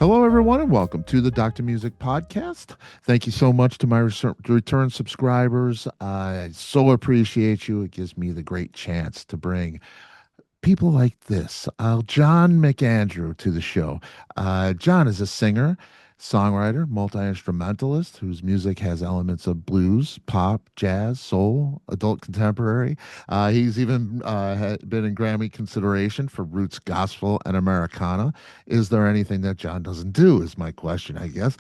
Hello, everyone, and welcome to the Dr. Music Podcast. Thank you so much to my return subscribers. I so appreciate you. It gives me the great chance to bring people like this, John McANDREW, to the show. John is a singer, songwriter, multi-instrumentalist whose music has elements of blues, pop, jazz, soul, adult contemporary. He's even been in Grammy consideration for roots gospel and Americana. Is there anything that John doesn't do, is my question, I guess.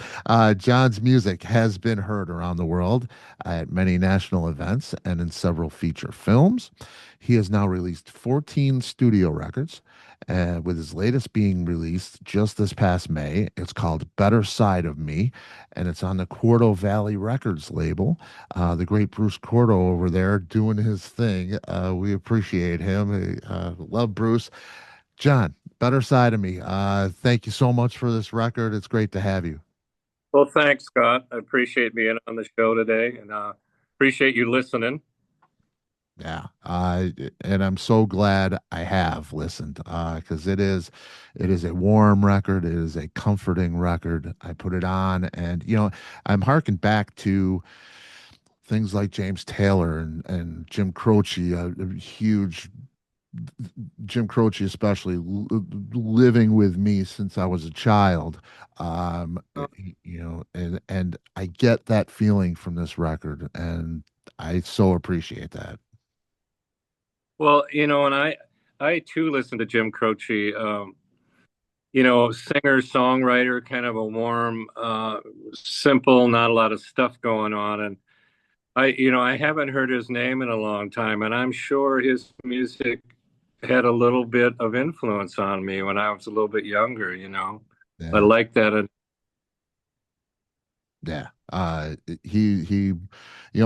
John's music has been heard around the world at many national events and in several feature films. He has now released 14 studio records, with his latest being released just this past May. It's called Better Side of Me, and it's on the Quarto Valley Records label. The great Bruce Quarto over there doing his thing. We appreciate him. Love Bruce. John, Better Side of Me. Thank you so much for this record. It's great to have you. Well, thanks, Scott. I appreciate being on the show today, and appreciate you listening. Yeah, and I'm so glad I have listened, because it is a warm record. It is a comforting record. I put it on, and I'm harking back to things like James Taylor and Jim Croce, a huge Jim Croce, especially living with me since I was a child. And I get that feeling from this record, and I so appreciate that. Well, and I too listen to Jim Croce. Singer, songwriter, kind of a warm, simple, not a lot of stuff going on. And I haven't heard his name in a long time, and I'm sure his music had a little bit of influence on me when I was a little bit younger. I Yeah. like that. Yeah.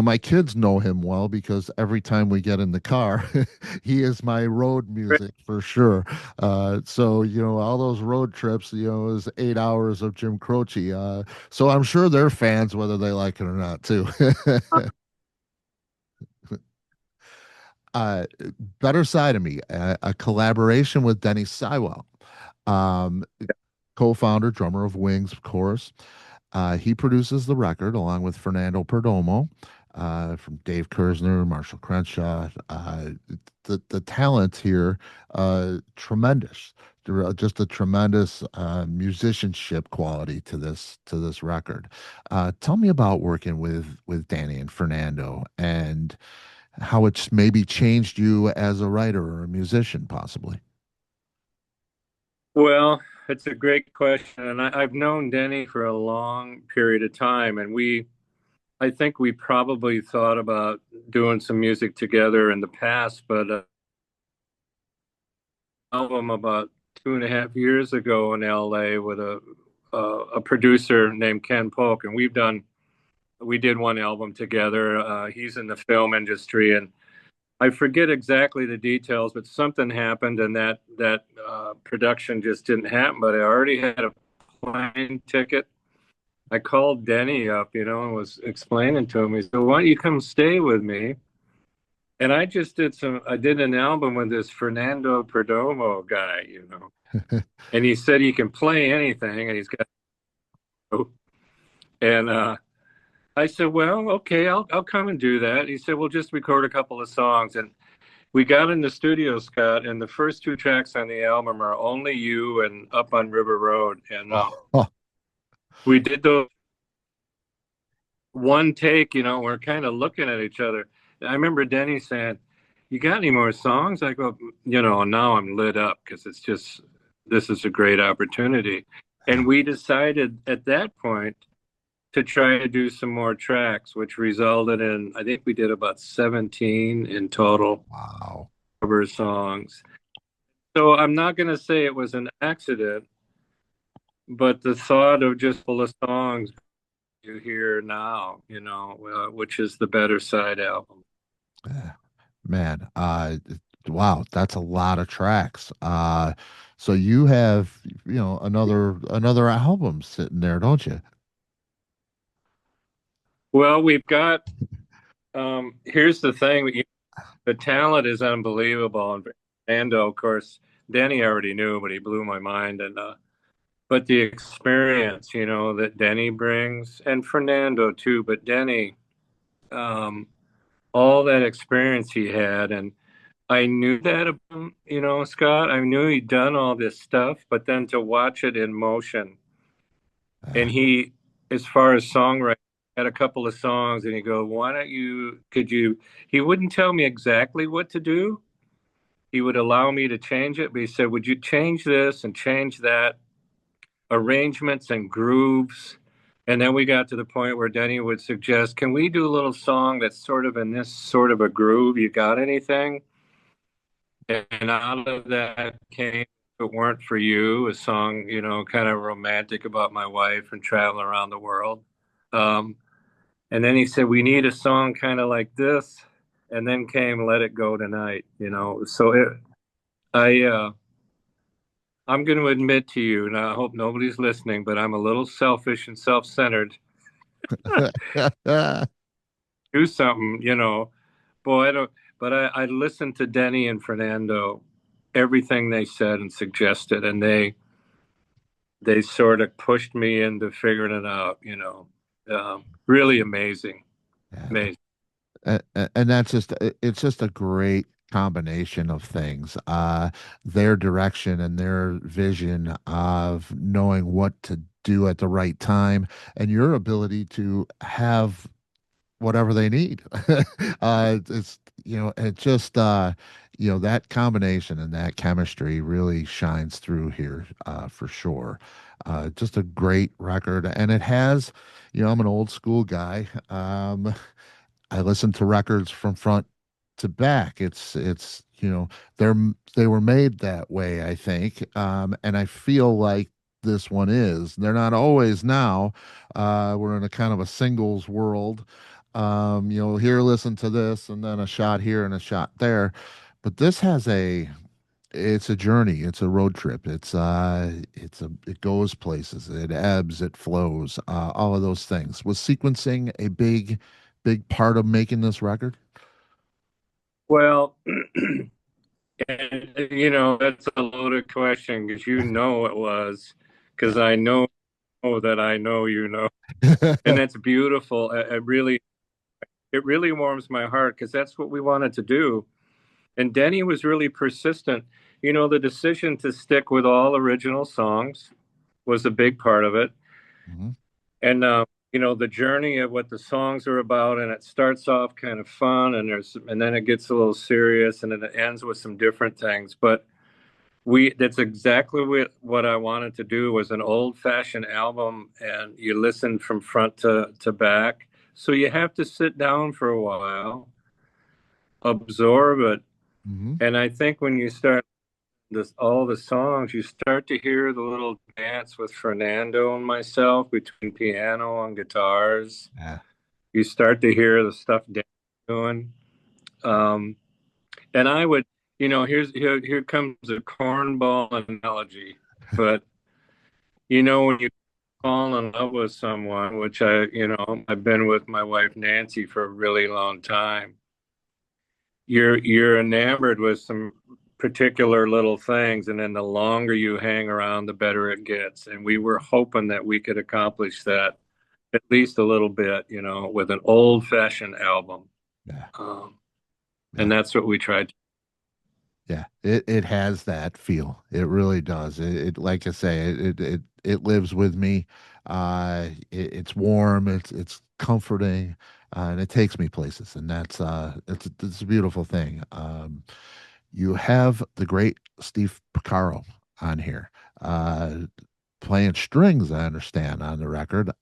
My kids know him well because every time we get in the car, he is my road music for sure. So, all those road trips, is 8 hours of Jim Croce. So I'm sure they're fans, whether they like it or not, too. uh, Better Side of Me, a collaboration with Denny Seiwell, um, co-founder, drummer of Wings, of course. He produces the record along with Fernando Perdomo, from Dave Kerzner, Marshall Crenshaw. The talent here, tremendous. Just a tremendous musicianship quality to this record. Tell me about working with Danny and Fernando, and how it's maybe changed you as a writer or a musician, possibly. Well, it's a great question, and I've known Denny for a long period of time, and I think we probably thought about doing some music together in the past, but album about 2.5 years ago in LA with a producer named Ken Polk, and we did one album together. He's in the film industry, and I forget exactly the details, but something happened, and that production just didn't happen. But I already had a plane ticket. I called Denny up, and was explaining to him. He said, "Why don't you come stay with me?" And I did an album with this Fernando Perdomo guy. And he said he can play anything, and he's got. And I said, "Well, okay, I'll come and do that." He said, "We'll just record a couple of songs," and we got in the studio, Scott, and the first two tracks on the album are "Only You" and "Up on River Road," and Oh, we did those one take. We're kind of looking at each other. I remember Denny saying, "You got any more songs?" I go, now I'm lit up because this is a great opportunity. And we decided at that point to try to do some more tracks, which resulted in, I think we did about 17 in total wow. cover songs. So I'm not going to say it was an accident, but the thought of just full of songs you hear now, which is the Better Side album. Yeah. Man, wow, that's a lot of tracks. So you have, another album sitting there, don't you? Well, we've got, here's the thing, the talent is unbelievable. And Fernando, of course, Danny already knew, but he blew my mind. And but the experience, that Denny brings, and Fernando too, but Denny, um, all that experience he had, and I knew that about him, Scott. I knew he'd done all this stuff, but then to watch it in motion, Uh, and he, as far as songwriting, had a couple of songs, and he go, "Why don't you? Could you?" He wouldn't tell me exactly what to do. He would allow me to change it, but he said, "Would you change this and change that?" Arrangements and grooves. And then we got to the point where Denny would suggest, can we do a little song that's sort of in this sort of a groove? You got anything? And out of that came If It Weren't For You, a song, kind of romantic about my wife and traveling around the world. Um, and then he said, we need a song kind of like this. And then came Let It Go Tonight. I, uh, I'm going to admit to you, and I hope nobody's listening, but I'm a little selfish and self-centered. Do something, boy, I don't, but I listened to Denny and Fernando, everything they said and suggested, and they sort of pushed me into figuring it out. Really amazing, yeah. amazing. And that's just it's just a great combination of things, their direction and their vision of knowing what to do at the right time, and your ability to have whatever they need. It's it just that combination and that chemistry really shines through here, for sure. Just a great record, and it has, I'm an old school guy. I listen to records from front to back. They're they were made that way, I think, and I feel like this one is. They're not always now. We're in a kind of a singles world. Here, listen to this, and then a shot here and a shot there. But this has it's a journey. It's a road trip. It goes places. It ebbs, it flows, all of those things. Was sequencing a big part of making this record? Well, and that's a loaded question because it was, because I know that I know and that's beautiful. It really warms my heart because that's what we wanted to do. And Denny was really persistent. The decision to stick with all original songs was a big part of it. Mhm. And the journey of what the songs are about, and it starts off kind of fun, and then it gets a little serious, and then it ends with some different things. But that's exactly what I wanted to do was an old-fashioned album, and you listen from front to back. So you have to sit down for a while, absorb it. Mhm. And I think when you start all the songs, you start to hear the little dance with Fernando and myself between piano and guitars. Yeah. You start to hear the stuff Dan's doing. Um, and I would, here comes a cornball analogy, but when you fall in love with someone, which I've been with my wife Nancy for a really long time, you're enamored with some particular little things, and then the longer you hang around, the better it gets. And we were hoping that we could accomplish that at least a little bit, with an old-fashioned album. Yeah. Um, and Yeah. that's what we tried. Yeah. It has that feel. It really does. It like I say, it lives with me. It's warm. It's comforting, and it takes me places. And it's a beautiful thing. You have the great Steve Porcaro on here, uh, playing strings, I understand, on the record.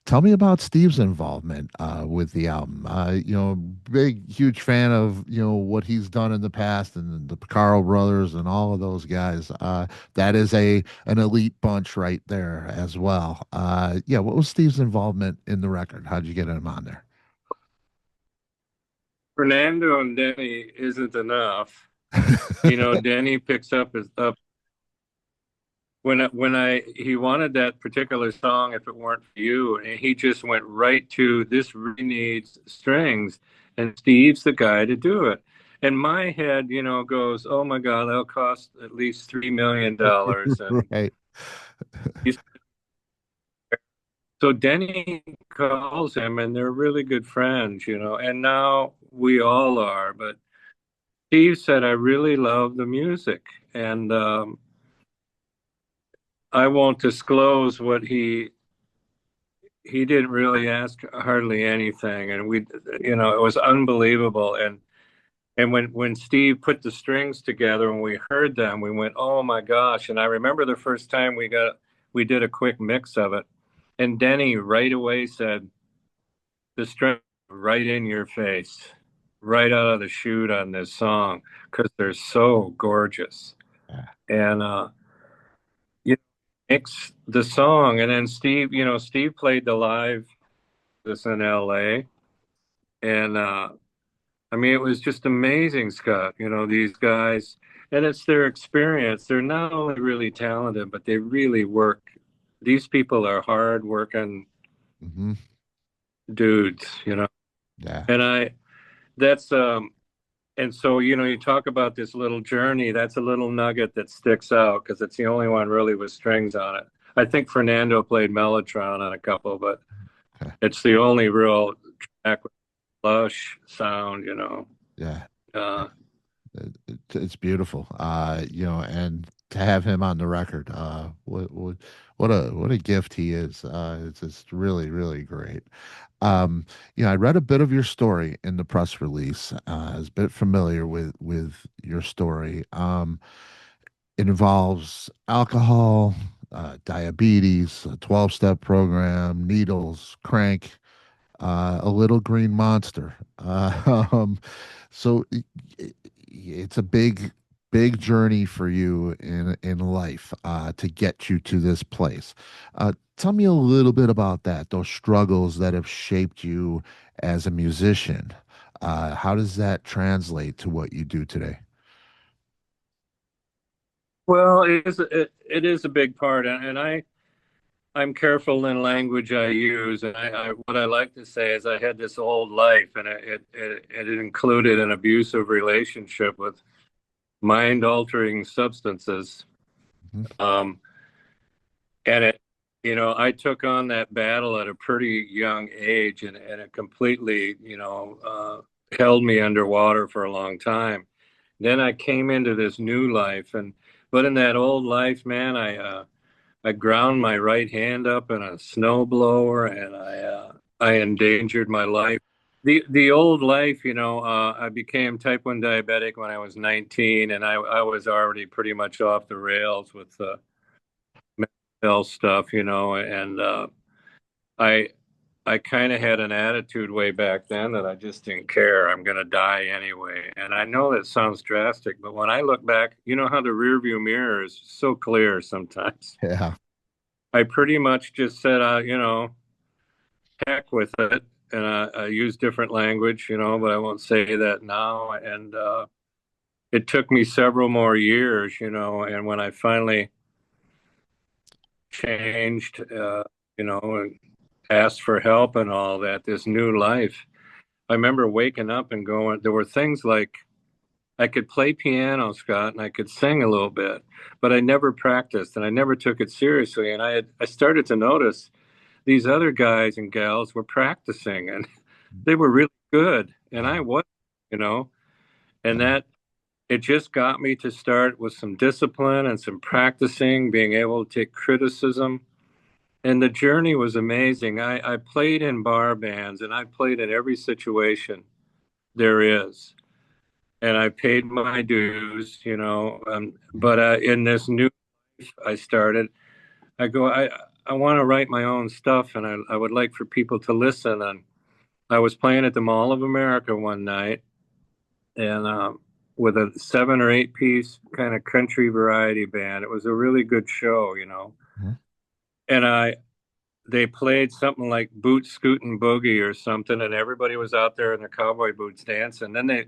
Tell me about Steve's involvement, with the album. Huge fan of what he's done in the past, and the Porcaro brothers and all of those guys. That is an elite bunch right there as well. Yeah, what was Steve's involvement in the record? How'd you get him on there? Fernando and Denny isn't enough. Denny picks up when I he wanted that particular song, If It Weren't For You, and he just went right to this really needs strings, and Steve's the guy to do it. And my head, goes, oh my God, that'll cost at least $3 million, and Right. He's, so Denny calls him, and they're really good friends, and now we all are. But Steve said, I really love the music. And I won't disclose what he didn't really ask hardly anything. And it was unbelievable. And when Steve put the strings together and we heard them, we went, "Oh my gosh!" And I remember the first time we did a quick mix of it, and Denny right away said, "The string right in your face, right out of the chute on this song because they're so gorgeous." Yeah. And you mix the song, and then Steve played the live this in L.A. and I mean, it was just amazing, Scott. These guys, and it's their experience. They're not only really talented, but they really work. These people are hard working Hmm. dudes. Yeah. And that's, and so, you talk about this little journey, that's a little nugget that sticks out because it's the only one really with strings on it. I think Fernando played mellotron on a couple, but Okay. it's the only real track with lush sound. Yeah. Uh, It's beautiful. And to have him on the record, what a gift he is. It's just really, really great. Um, I read a bit of your story in the press release. I was a bit familiar with your story. It involves alcohol, diabetes, a 12-step program, needles, crank, a little green monster. So it's a big journey for you in life to get you to this place. Tell me a little bit about that, those struggles that have shaped you as a musician. How does that translate to what you do today? well, it is a big part, and I'm careful in language I use, and what I like to say is I had this old life, and it included an abusive relationship with mind-altering substances, Mhm. um, and I took on that battle at a pretty young age, and it completely, held me underwater for a long time. Then I came into this new life, but in that old life, man, I ground my right hand up in a snowblower, and I endangered my life. The old life, I became type 1 diabetic when I was 19, and I was already pretty much off the rails with mental health stuff, and I I kind of had an attitude way back then that I just didn't care. I'm going to die anyway. And I know that sounds drastic, but when I look back, you know how the rearview mirror is so clear sometimes. Yeah. I pretty much just said, heck with it. And I use different language, but I won't say that now. And it took me several more years, and when I finally changed, and asked for help and all that, this new life, I remember waking up and going, there were things like I could play piano, Scott, and I could sing a little bit, but I never practiced and I never took it seriously. And I started to notice these other guys and gals were practicing and they were really good. And I Wow. was, you know, and Yeah. that it just got me to start with some discipline and some practicing, being able to take criticism. And the journey was amazing. I played in bar bands and I played in every situation there is. And I paid my dues, but in this new life I started, I want to write my own stuff and I would like for people to listen. And I was playing at the Mall of America one night and with a 7 or 8 piece kind of country variety band. It was a really good show. Mhm. And they played something like Boot Scootin' Boogie or something, and everybody was out there in their cowboy boots dancing. Then they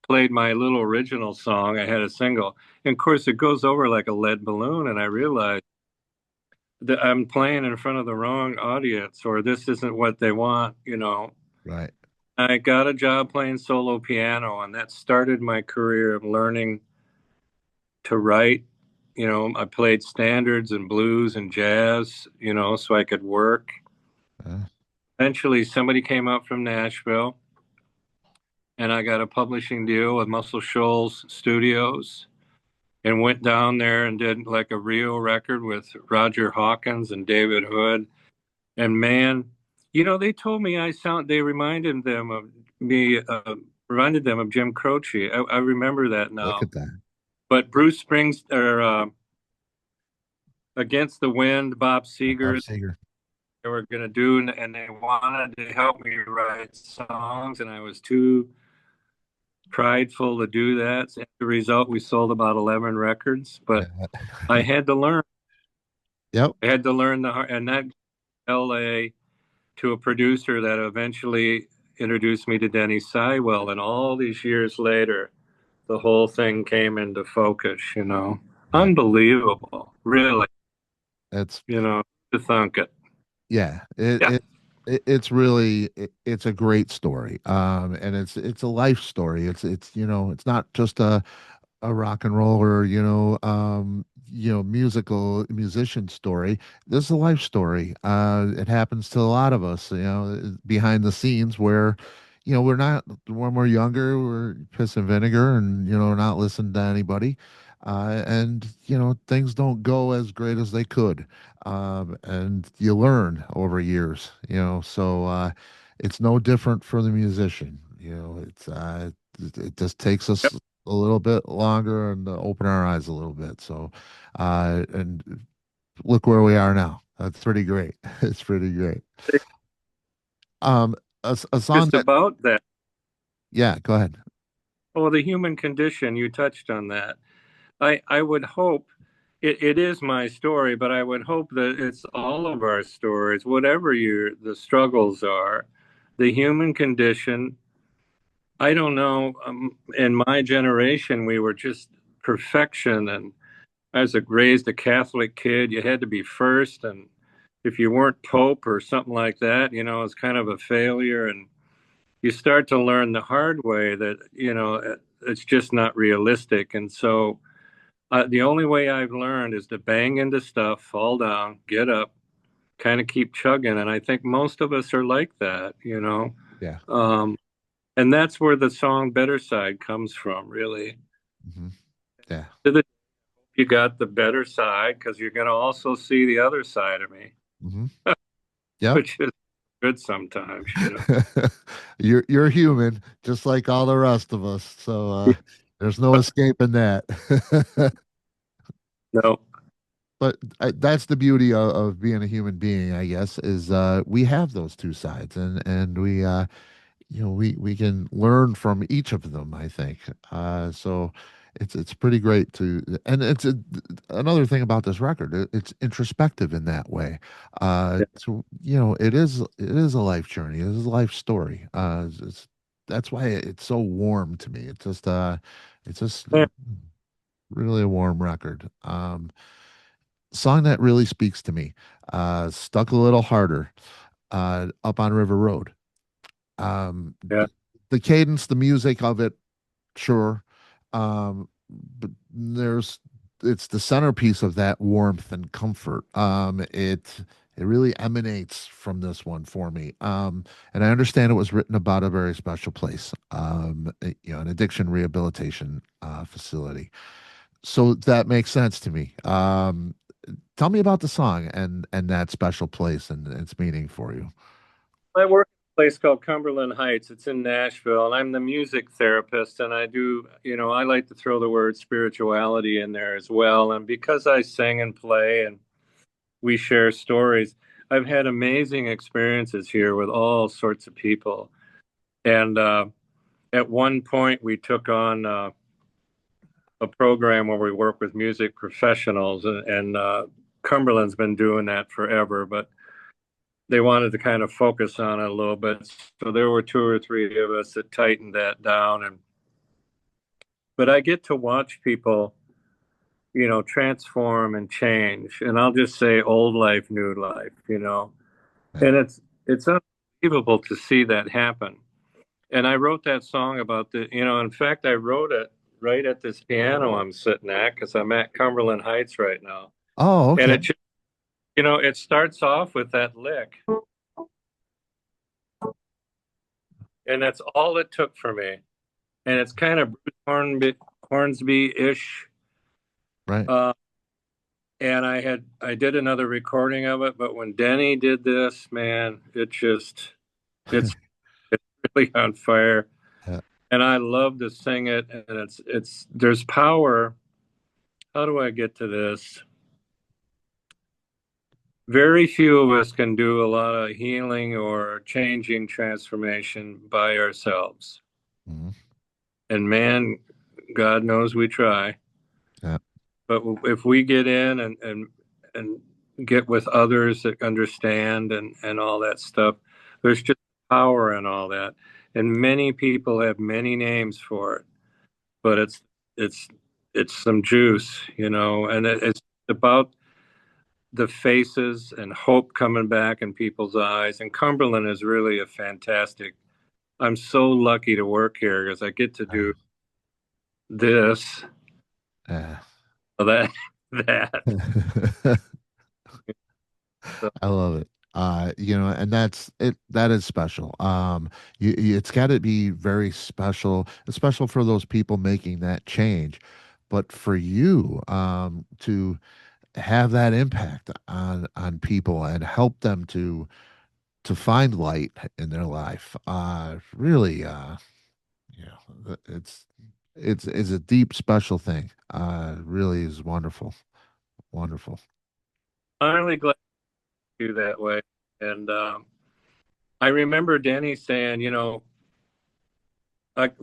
played my little original song. I had a single. And of course, it goes over like a lead balloon, and I realized that I'm playing in front of the wrong audience, or this isn't what they want. Right. I got a job playing solo piano, and that started my career of learning to write I played standards and blues and jazz, so I could work. Uh, Eventually, somebody came up from Nashville, and I got a publishing deal with Muscle Shoals Studios and went down there and did like a Rio record with Roger Hawkins and David Hood. And man, they told me they reminded them of Jim Croce. I remember that Look now. at that. But Bruce Springs or Against the Wind, Bob Bob Seger, Seger. they were going to do, and they wanted to help me write songs, and I was too prideful to do that. As a result, we sold about 11 records, but Yeah. I had to learn. Yep. I had to learn and that LA to a producer that eventually introduced me to Denny Seiwell, and all these years later, the whole thing came into focus. Yeah. Unbelievable, really, It's to thunk it. yeah. Yeah. It's really it's a great story. And it's a life story. It's it's not just a rock and roll or musical musician story. This is a life story. It happens to a lot of us, behind the scenes where we're not, when we're younger, we're piss and vinegar, and we're not listening to anybody, and things don't go as great as they could, and you learn over years, so it's no different for the musician. It just takes Yep. us a little bit longer and open our eyes a little bit. So, and look where we are now. That's pretty great. It's pretty great. Um, a song Just that, about that. yeah, go ahead. Oh, the human condition, you touched on that. I would hope it is my story, but I would hope that it's all of our stories, whatever the struggles are, the human condition. I don't know. In my generation, we were just perfection, and I was raised a Catholic kid. You had to be first, and if you weren't Pope or something like that, it's kind of a failure. And you start to learn the hard way that it's just not realistic. And so the only way I've learned is to bang into stuff, fall down, get up, kind of keep chugging. And I think most of us are like that. Yeah. Um, and that's where the song Better Side comes from, really. Hmm. Yeah. You got the better side because you're going to also see the other side of me, Hmm. Yep. which is good sometimes. You're human, just like all the rest of us. So there's no escaping that. No, But that's the beauty of being a human being, I guess, is we have those two sides, and we we can learn from each of them, I think. So it's pretty great to, and another thing about this record, it's introspective in that way. So it is a life journey, it is a life story. That's why it's so warm to me. It's just yeah, really a warm record. Song that really speaks to me, Stuck a Little Harder, Up on River Road. um yeah, the cadence, the music of it, sure, but it's the centerpiece of that warmth and comfort. It really emanates from this one for me. And I understand it was written about a very special place, an addiction rehabilitation facility, so that makes sense to me. Tell me about the song and that special place and its meaning for you. I work at a place called Cumberland Heights. It's in Nashville, and I'm the music therapist. And I like to throw the word spirituality in there as well. And because I sing and play and we share stories, I've had amazing experiences here with all sorts of people. And at one point, we took on a program where we work with music professionals, and Cumberland's been doing that forever, but they wanted to kind of focus on it a little bit. So there were two or three of us that tightened that down. But I get to watch people, transform and change. And I'll just say old life, new life. Yeah. And it's unbelievable to see that happen. And I wrote that song about in fact, I wrote it right at this piano I'm sitting at because I'm at Cumberland Heights right now. Oh, And okay. it just, it starts off with that lick, and that's all it took for me. And it's kind of Bruce Hornsby-ish. Right. Uh, and I did another recording of it, but when Denny did this, man, it's it's really on fire. Yeah. And I love to sing it, and it's there's power. How do I get to this? Very few of us can do a lot of healing or changing transformation by ourselves. Mhm. And man, God knows we try. Yeah. But if we get in and get with others that understand and all that stuff, there's just power in all that. And many people have many names for it, but it's it's some juice, and it's about the faces and hope coming back in people's eyes. And Cumberland is really a fantastic. I'm so lucky to work here because I get to do this, Yeah. that, that. So, I love it. And that's it. That is special. It's got to be very special, especially for those people making that change. But for you, to have that impact on people and help them to find light in their life, really, it's it's a deep, special thing. Really is wonderful, wonderful. I'm really glad to do that way. And I remember Denny saying,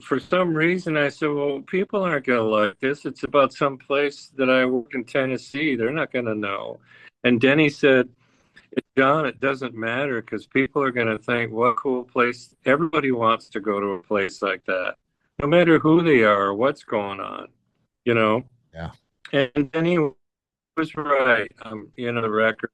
for some reason, I said, well, people aren't going to like this. It's about some place that I work in Tennessee. They're not going to know. And Denny said, John, it doesn't matter because people are going to think, what cool place. Everybody wants to go to a place like that, no matter who they are or what's going on, you know? Yeah. And Denny was right. The record,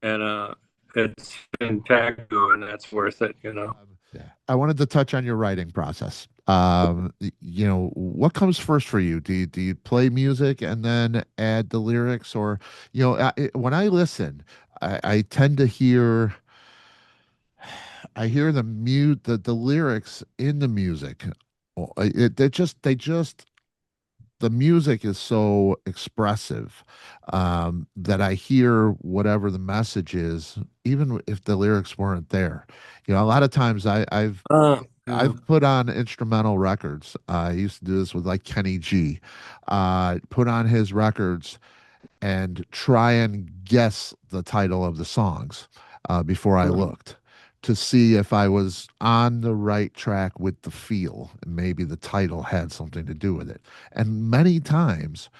and it's been tagged to, and that's worth it. Yeah. I wanted to touch on your writing process. What comes first for you? Do you play music and then add the lyrics, or when I listen, I tend to hear I hear the lyrics in the music. They just the music is so expressive, that I hear whatever the message is, even if the lyrics weren't there. A lot of times Yeah. I've put on instrumental records. I used to do this with like Kenny G. Put on his records and try and guess the title of the songs before I looked to see if I was on the right track with the feel, and maybe the title had something to do with it. And many times,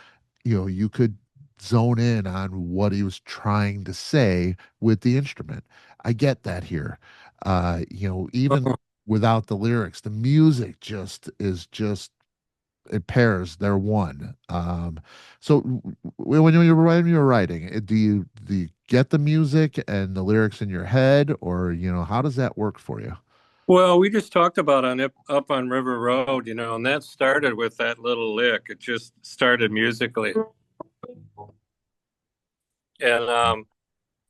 you could zone in on what he was trying to say with the instrument. I get that here. Even without the lyrics, the music just it pairs. They're one. So when you're writing, do you get the music and the lyrics in your head, or how does that work for you? Well, we just talked about up on River Road, and that started with that little lick. It just started musically, and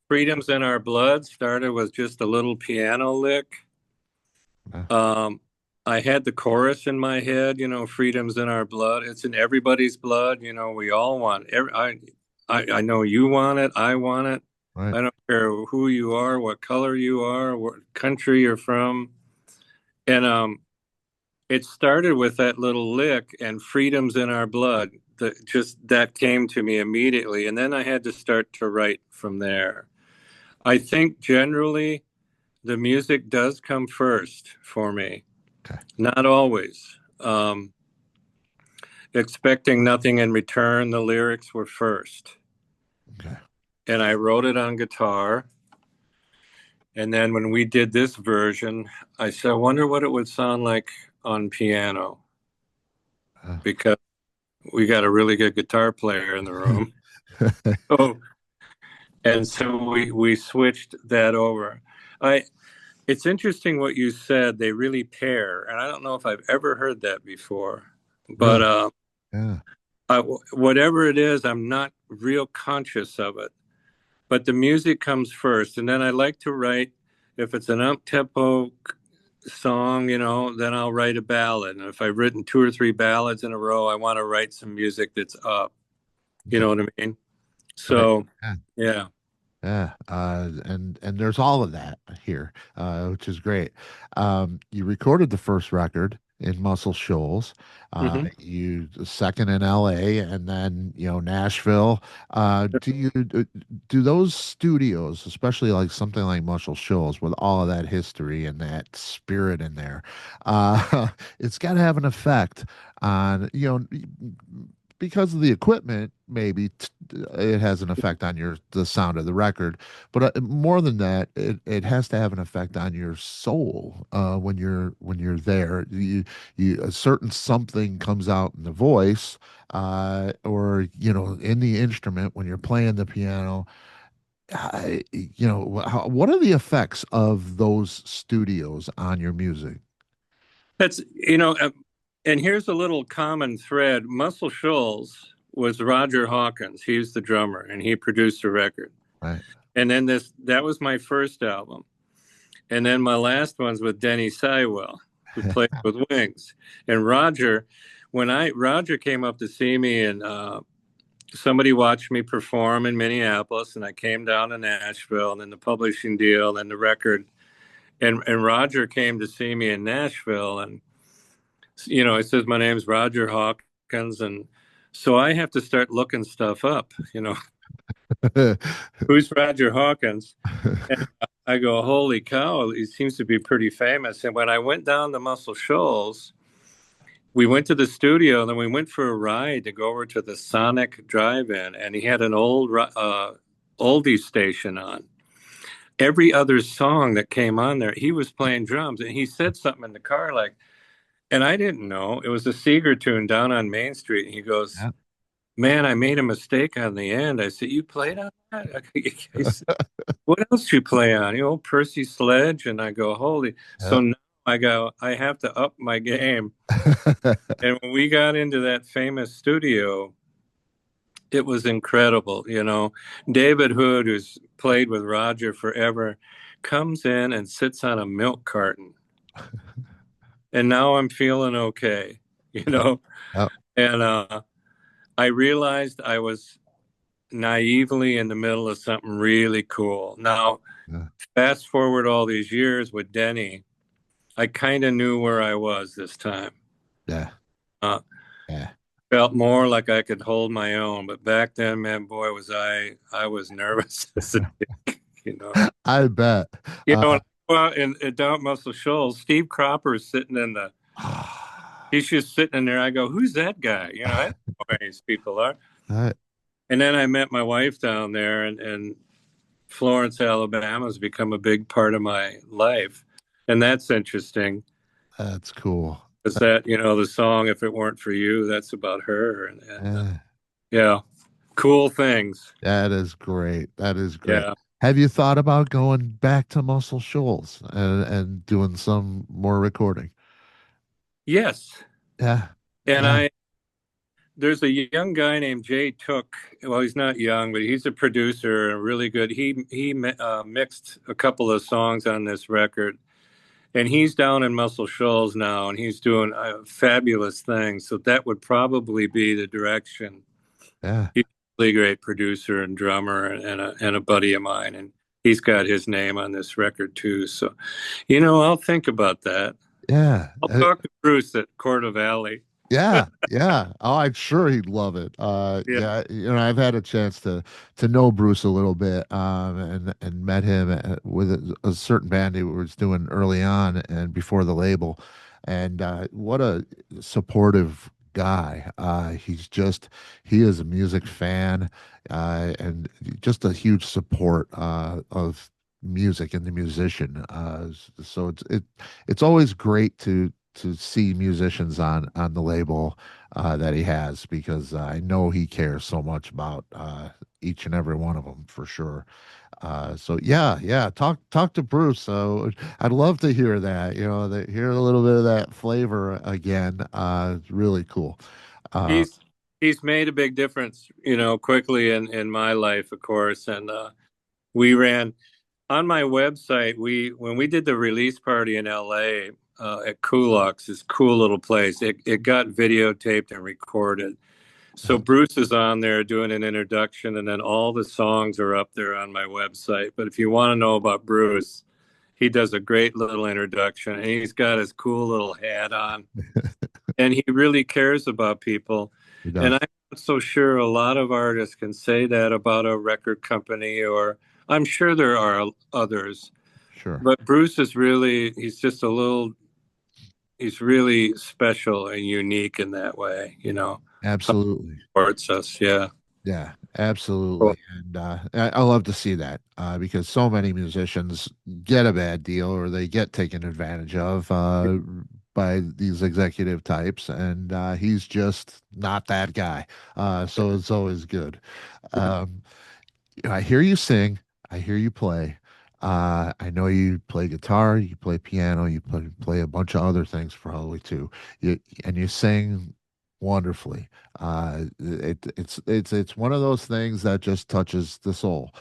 "Freedom's in Our Blood" started with just a little piano lick. Uh, Um, I had the chorus in my head, "Freedom's in our blood. It's in everybody's blood. We all want. I know you want it. I want it. right. I don't care who you are, what color you are, what country you're from." And it started with that little lick, and "Freedom's in our blood." That came to me immediately, and then I had to start to write from there. I think generally the music does come first for me. Okay. Not always. Expecting nothing in return, the lyrics were first. Okay. And I wrote it on guitar. And then when we did this version, I said, I wonder what it would sound like on piano, Uh, because we got a really good guitar player in the room. Oh, and so we switched that over. I It's interesting what you said. They really pair, and I don't know if I've ever heard that before. But Really? Yeah. whatever it is, I'm not real conscious of it. But the music comes first, and then I like to write. If it's an up tempo song, then I'll write a ballad. And if I've written two or three ballads in a row, I want to write some music that's up. You know what I mean? Right. So, Yeah. yeah. Yeah, and there's all of that here, which is great. You recorded the first record in Muscle Shoals, Hmm. you second in L.A., and then Nashville. Do those studios, especially like something like Muscle Shoals, with all of that history and that spirit in there, it's got to have an effect on because of the equipment, maybe it has an effect on the sound of the record, but more than that, it has to have an effect on your soul when you're there. You a certain something comes out in the voice, or in the instrument when you're playing the piano. What are the effects of those studios on your music? That's, and here's a little common thread. Muscle Shoals was Roger Hawkins. He's the drummer, and he produced the record. Right. And then that was my first album. And then my last one's with Denny Seiwell, who played with Wings. And Roger came up to see me, and somebody watched me perform in Minneapolis, and I came down to Nashville, and then the publishing deal, and the record. And Roger came to see me in Nashville, and he says my name's Roger Hawkins, and so I have to start looking stuff up. Who's Roger Hawkins? And I go, holy cow, he seems to be pretty famous. And when I went down to Muscle Shoals, we went to the studio, and then we went for a ride to go over to the Sonic Drive-In, and he had an old oldie station on. Every other song that came on there, he was playing drums, and he said something in the car like, and I didn't know it was a Seeger tune down on Main Street. And he goes, Yeah. "Man, I made a mistake on the end." I said, "You played on that?" I said, "What else you play on?" Percy Sledge. And I go, "Holy!" Yeah. So now I go, I have to up my game. And when we got into that famous studio, it was incredible. David Hood, who's played with Roger forever, comes in and sits on a milk carton. And now I'm feeling okay, you know? Yeah. And I realized I was naively in the middle of something really cool. Now, Yeah. fast forward all these years with Denny, I kind of knew where I was this time. Yeah. Uh, Yeah. Felt more like I could hold my own, but back then, man, boy, I was nervous as a dick, you know. I bet. And well, in down Muscle Shoals, Steve Cropper is sitting in the. He's just sitting in there. I go, who's that guy? I don't know who these people are. I- And then I met my wife down there, and Florence, Alabama has become a big part of my life. And that's interesting. that's cool. Is that, the song, If It Weren't For You, that's about her. And Yeah, yeah, cool things. that is great. That is great. Yeah. Have you thought about going back to Muscle Shoals and doing some more recording? Yes. Yeah. And Yeah. there's a young guy named Jay Took. Well, he's not young, but he's a producer and really good. He mixed a couple of songs on this record, and he's down in Muscle Shoals now, and he's doing fabulous things. So that would probably be the direction. Yeah. He's a really great producer and drummer, and a buddy of mine, and he's got his name on this record too. So, I'll think about that. Yeah. I'll talk to Bruce at Quarto Valley. Yeah, yeah. Oh, I'm sure he'd love it. Yeah. Yeah, I've had a chance to know Bruce a little bit, and met him with a certain band he was doing early on and before the label, and what a supportive guy. He is a music fan, and just a huge support of music and the musician. So it's always great to see musicians on the label that he has, because I know he cares so much about each and every one of them for sure. So yeah, yeah. Talk to Bruce. So I'd love to hear that. Hear a little bit of that flavor again. It's really cool. Uh, He's he's made a big difference, quickly in my life, of course. And we ran on my website. We when we did the release party in L.A. At Kulak's, this cool little place. It got videotaped and recorded. So Bruce is on there doing an introduction, and then all the songs are up there on my website. But if you want to know about Bruce, he does a great little introduction, and he's got his cool little hat on, and he really cares about people. he And does. I'm not so sure a lot of artists can say that about a record company, or I'm sure there are others, Sure. but Bruce is he's just he's really special and unique in that way, how he Absolutely. supports us. Yeah. Yeah, Cool. absolutely. And I love to see that because so many musicians get a bad deal or they get taken advantage of by these executive types. And he's just not that guy. So it's always good. Um, I hear you sing, I hear you play. I know you play guitar, you play piano, you play a bunch of other things probably too. And you sing wonderfully. It's one of those things that just touches the soul.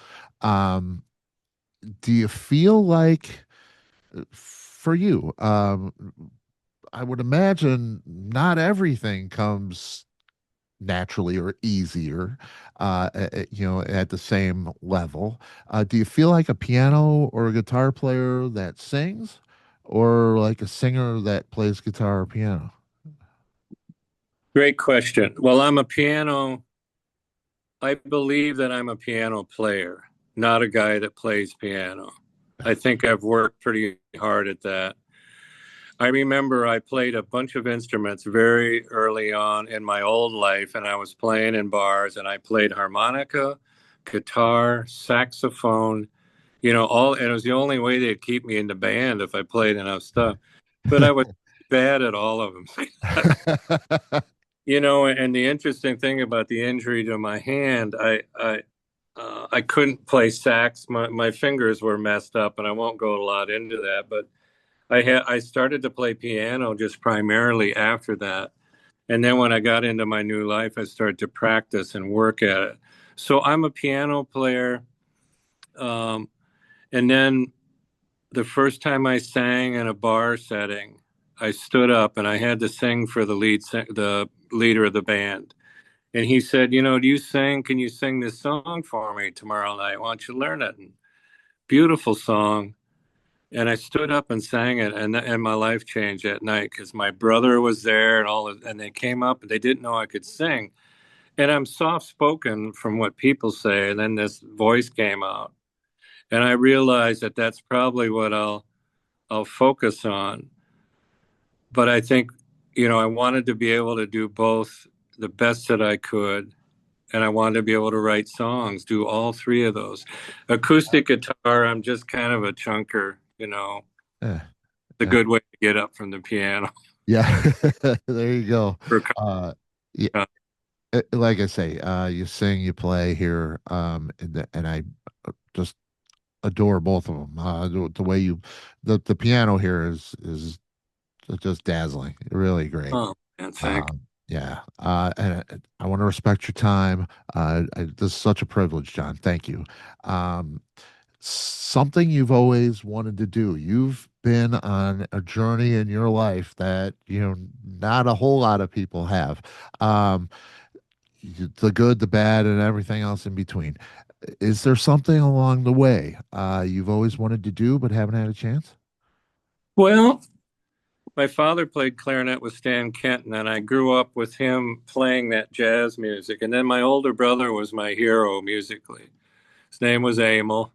Um, do you feel like for you, I would imagine not everything comes naturally or easier, at the same level. Do you feel like a piano or a guitar player that sings, or like a singer that plays guitar or piano? Great question. Well, I believe that I'm a piano player, not a guy that plays piano. I think I've worked pretty hard at that. I remember I played a bunch of instruments very early on in my old life, and I was playing in bars, and I played harmonica, guitar, saxophone, and it was the only way they'd keep me in the band if I played enough stuff. But I was bad at all of them. And the interesting thing about the injury to my hand, I couldn't play sax. My fingers were messed up, and I won't go a lot into that. But I started to play piano just primarily after that, and then when I got into my new life, I started to practice and work at it. So I'm a piano player, um, and then the first time I sang in a bar setting, I stood up and I had to sing for the leader of the band. And he said, do you sing? Can you sing this song for me tomorrow night? Why don't you learn it? And beautiful song. And I stood up and sang it, and my life changed that night because my brother was there and they came up and they didn't know I could sing. And I'm soft spoken from what people say, and then this voice came out, and I realized that that's probably what I'll focus on. But I think, I wanted to be able to do both the best that I could, and I wanted to be able to write songs, do all three of those. Acoustic guitar, I'm just kind of a chunker, Yeah, It's a yeah, good way to get up from the piano. yeah. There you go. For, Uh, yeah, like I say, you sing, you play here, and I just adore both of them. The way the piano here is just dazzling, really great. oh, man, thank Yeah, and I want to respect your time. This is such a privilege, John. Thank you. Um, Something you've always wanted to do. You've been on a journey in your life that not a whole lot of people have. Um, the good, the bad, and everything else in between. Is there something along the way you've always wanted to do but haven't had a chance? Well, my father played clarinet with Stan Kenton, and I grew up with him playing that jazz music. And then my older brother was my hero musically. His name was Emil.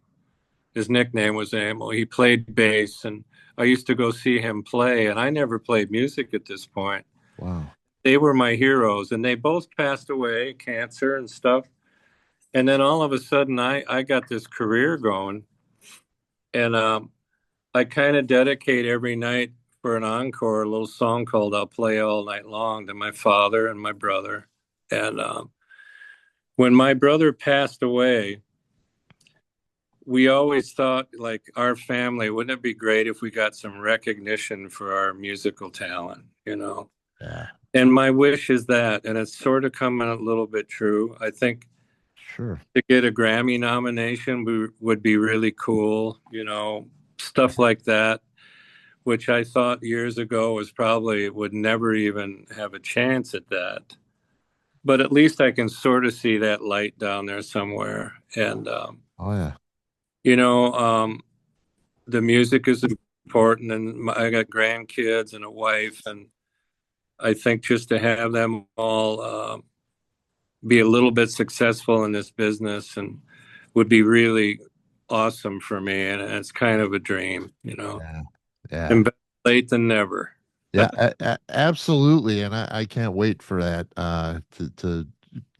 His nickname was Emil. He played bass, and I used to go see him play, and I never played music at this point. Wow. They were my heroes, and they both passed away, cancer and stuff. And then all of a sudden, I got this career going, and I kind of dedicate every night for an encore a little song called "I'll Play All Night Long" to my father and my brother. And when my brother passed away, we always thought, like, our family, wouldn't it be great if we got some recognition for our musical talent, you know? Yeah, And my wish is that, and it's sort of coming a little bit true. I think sure. to get a Grammy nomination would be really cool, stuff like that, which I thought years ago was probably would never even have a chance at that. But at least I can sort of see that light down there somewhere. And, Oh yeah. you know, um, the music is important, and I got grandkids and a wife, and I think just to have them all be a little bit successful in this business and would be really awesome for me. And it's kind of a dream. Yeah. Yeah. And better late than never. Yeah, absolutely. And I can't wait for that to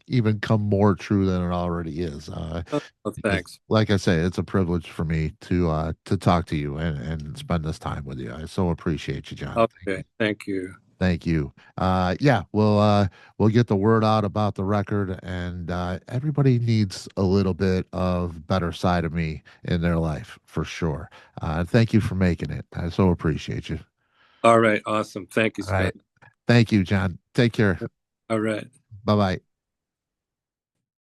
even come more true than it already is. Oh, Because thanks. like I say, it's a privilege for me to talk to you and spend this time with you. I so appreciate you, John. Thank Okay, you. thank you. Thank you. Yeah, we'll get the word out about the record, and everybody needs a little bit of better side of me in their life for sure. Thank you for making it. I so appreciate you. All right, awesome. Thank you, All right. Scott. Thank you, John. Take care. All right. Bye bye.